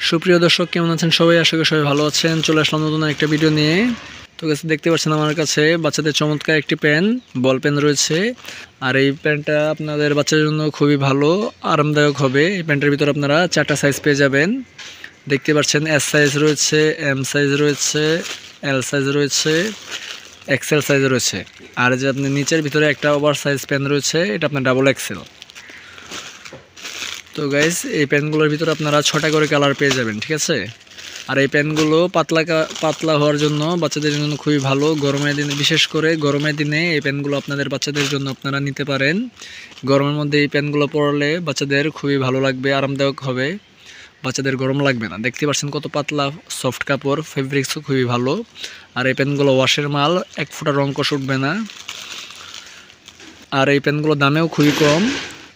সুপ্রিয় দর্শক, কেমন আছেন সবাই? আশা করি সবাই ভালো আছেন। চলে আসলাম নতুন একটা ভিডিও নিয়ে। তো গাইস, দেখতে পাচ্ছেন আমার কাছে বাচ্চাদের চমৎকার একটি পেন, বল পেন রয়েছে। আর এই পেনটা আপনাদের বাচ্চাদের জন্য খুবই ভালো, আরামদায়ক হবে। এই পেনটার ভিতরে আপনারা 4টা সাইজ পেয়ে যাবেন। দেখতে পাচ্ছেন এস সাইজ রয়েছে, এম সাইজ রয়েছে, এল সাইজ রয়েছে, এক্সেল সাইজ রয়েছে। আর যে আপনি নিচের ভিতরে একটা ওভার সাইজ পেন রয়েছে, এটা আপনার ডাবল এক্সেল। তো গাইস, এই পেনগুলোর ভিতরে আপনারা 6টা করে কালার পেয়ে যাবেন, ঠিক আছে? আর এই পেনগুলো পাতলা হওয়ার জন্য বাচ্চাদের জন্য খুবই ভালো। গরমের দিনে, বিশেষ করে গরমের দিনে এই পেনগুলো আপনাদের বাচ্চাদের জন্য আপনারা নিতে পারেন। গরমের মধ্যে এই পেনগুলো পরলে বাচ্চাদের খুবই ভালো লাগবে, আরামদায়ক হবে, বাচ্চাদের গরম লাগবে না। দেখতে পাচ্ছেন কত পাতলা, সফট কাপড়, ফেব্রিক্সও খুবই ভালো। আর এই পেনগুলো ওয়াশের মাল, 1 ফোঁটা রং কষ উঠবে না। আর এই পেনগুলোর দামেও খুবই কম।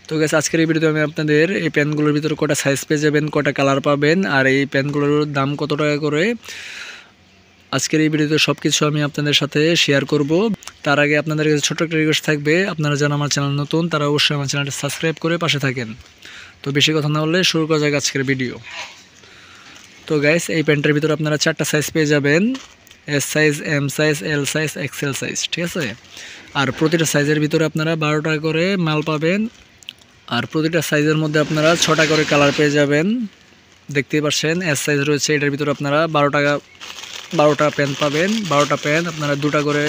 তো গাইস, আজকের এই ভিডিওতে আমি আপনাদের এই পেনগুলোর ভিতরে কয়টা সাইজ পেয়ে যাবেন, কয়টা কালার পাবেন, আর এই পেনগুলোর দাম কত টাকা করে, আজকের এই ভিডিওতে সব কিছু আমি আপনাদের সাথে শেয়ার করব। তার আগে আপনাদের কাছে ছোট্ট একটা রিকোয়েস্ট থাকবে, আপনারা যারা আমার চ্যানেল নতুন তারা অবশ্যই আমার চ্যানেলটা সাবস্ক্রাইব করে পাশে থাকেন। তো বেশি কথা না বললে শুরু করা যাক আজকের ভিডিও। তো গাইস, এই পেনটার ভিতরে আপনারা 4টা সাইজ পেয়ে যাবেন, S size, M size, L size, XL size, ঠিক আছে? আর প্রতিটা সাইজের ভিতরে আপনারা 12 টাকা করে মাল পাবেন। আর প্রতিটা সাইজের মধ্যে আপনারা 6টা করে কালার পেয়ে যাবেন। দেখতেই পাচ্ছেন এস সাইজ রয়েছে, এটার ভিতরে আপনারা 12টা পেন পাবেন। 12টা পেন আপনারা 2টা করে,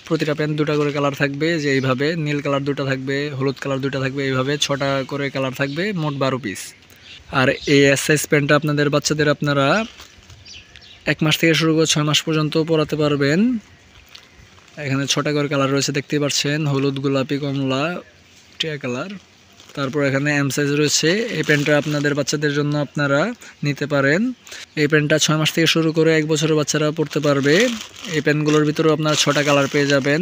প্রতিটা পেন 2টা করে কালার থাকবে, যে এইভাবে নীল কালার 2টা থাকবে, হলুদ কালার 2টা থাকবে, এইভাবে 6টা করে কালার থাকবে, মোট 12 পিস। আর এই এস সাইজ পেনটা আপনাদের বাচ্চাদের আপনারা 1 মাস থেকে শুরু করে 6 মাস পর্যন্ত পরাতে পারবেন। এখানে 6টা করে কালার রয়েছে, দেখতেই পাচ্ছেন, হলুদ, গোলাপি, কমলা, টিয়া কালার। তারপর এখানে এম সাইজ রয়েছে। এই পেনটা আপনাদের বাচ্চাদের জন্য আপনারা নিতে পারেন। এই পেনটা 6 মাস থেকে শুরু করে 1 বছরের বাচ্চারা পড়তে পারবে। এই পেনগুলোর ভিতরেও আপনারা 6টা কালার পেয়ে যাবেন।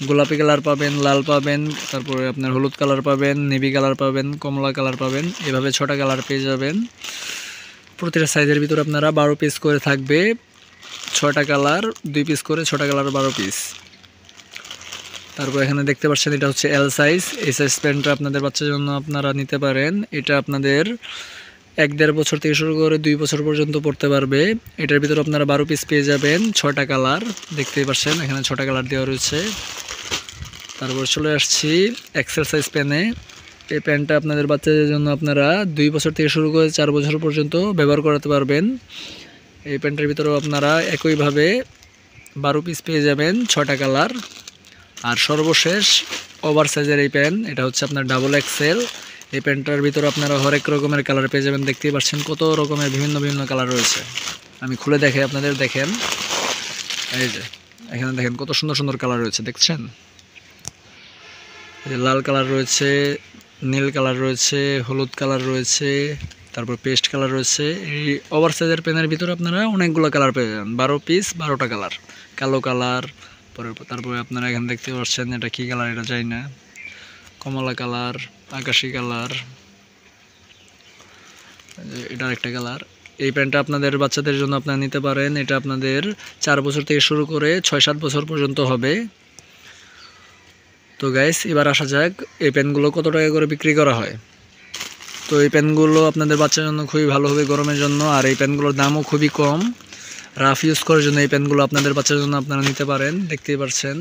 গোলাপি কালার পাবেন, লাল পাবেন, তারপরে আপনার হলুদ কালার পাবেন, নেভি কালার পাবেন, কমলা কালার পাবেন, এভাবে 6টা কালার পেয়ে যাবেন। প্রতিটা সাইজের ভিতরে আপনারা 12 পিস করে থাকবে, 6টা কালার, 2 পিস করে, 6টা কালার 12 পিস। তারপর এখানে দেখতে পাচ্ছেন এটা হচ্ছে এল সাইজ। এই সাইজ পেনটা আপনাদের বাচ্চার জন্য আপনারা নিতে পারেন। এটা আপনাদের 1-1.5 বছর থেকে শুরু করে 2 বছর পর্যন্ত পড়তে পারবে। এটার ভিতরে আপনারা 12 পিস পেয়ে যাবেন, 6টা কালার, দেখতেই পাচ্ছেন এখানে 6টা কালার দেওয়া রয়েছে। তারপর চলে আসছি এক্সেল সাইজ পেনে। এই পেনটা আপনাদের বাচ্চাদের জন্য আপনারা 2 বছর থেকে শুরু করে 4 বছর পর্যন্ত ব্যবহার করাতে পারবেন। এই পেনটার ভিতরেও আপনারা একইভাবে 12 পিস পেয়ে যাবেন, 6টা কালার। আর সর্বশেষ ওভার সাইজের এই পেন, এটা হচ্ছে আপনার ডাবল এক্সেল। এই পেনটার ভিতরে আপনারা হরেক রকমের কালার পেয়ে যাবেন। দেখতেই পাচ্ছেন কত রকমের বিভিন্ন কালার রয়েছে। আমি খুলে দেখাই আপনাদের, দেখেন, এই যে এখানে দেখেন কত সুন্দর কালার রয়েছে, দেখছেন? এই যে লাল কালার রয়েছে, নীল কালার রয়েছে, হলুদ কালার রয়েছে, তারপর পেস্ট কালার রয়েছে। এই ওভার সাইজের পেনের ভিতরে আপনারা অনেকগুলো কালার পেয়ে যাবেন, 12 পিস, 12টা কালার, কালো কালার। তারপরে আপনারা এখানে দেখতে পাচ্ছেন এটা কি কালার, এটা জানি না, কমলা কালার, আকাশি কালার, এটার একটা কালার। এই প্যান্টটা আপনাদের বাচ্চাদের জন্য আপনারা নিতে পারেন। এটা আপনাদের 4 বছর থেকে শুরু করে 6-7 বছর পর্যন্ত হবে। তো গাইস, এবার আসা যাক এই পেনগুলো কত টাকা করে বিক্রি করা হয়। তো এই পেনগুলো আপনাদের বাচ্চার জন্য খুবই ভালো হবে গরমের জন্য। আর এই পেনগুলোর দামও খুবই কম। রাফ ইউজ করার জন্য এই পেনগুলো আপনাদের বাচ্চার জন্য আপনারা নিতে পারেন, দেখতেই পাচ্ছেন।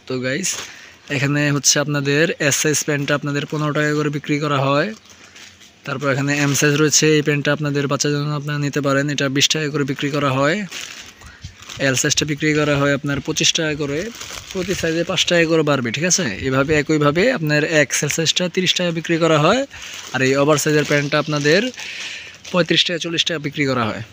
তো গাইস, এখানে হচ্ছে আপনাদের এস সাইজ পেনটা আপনাদের 15 টাকা করে বিক্রি করা হয়। তারপর এখানে এম সাইজ রয়েছে, এই পেনটা আপনাদের বাচ্চার জন্য আপনারা নিতে পারেন, এটা 20 টাকা করে বিক্রি করা হয়। এল সাইজটা বিক্রি করা হয় আপনার 25 টাকা করে, প্রতি সাইজে 5 টাকা করে বাড়বে, ঠিক আছে? এভাবে একইভাবে আপনার এক্সেল সাইজটা 30 টাকা বিক্রি করা হয়। আর এই ওভার সাইজের প্যান্টটা আপনাদের 35 টাকা 40 টাকা বিক্রি করা হয়।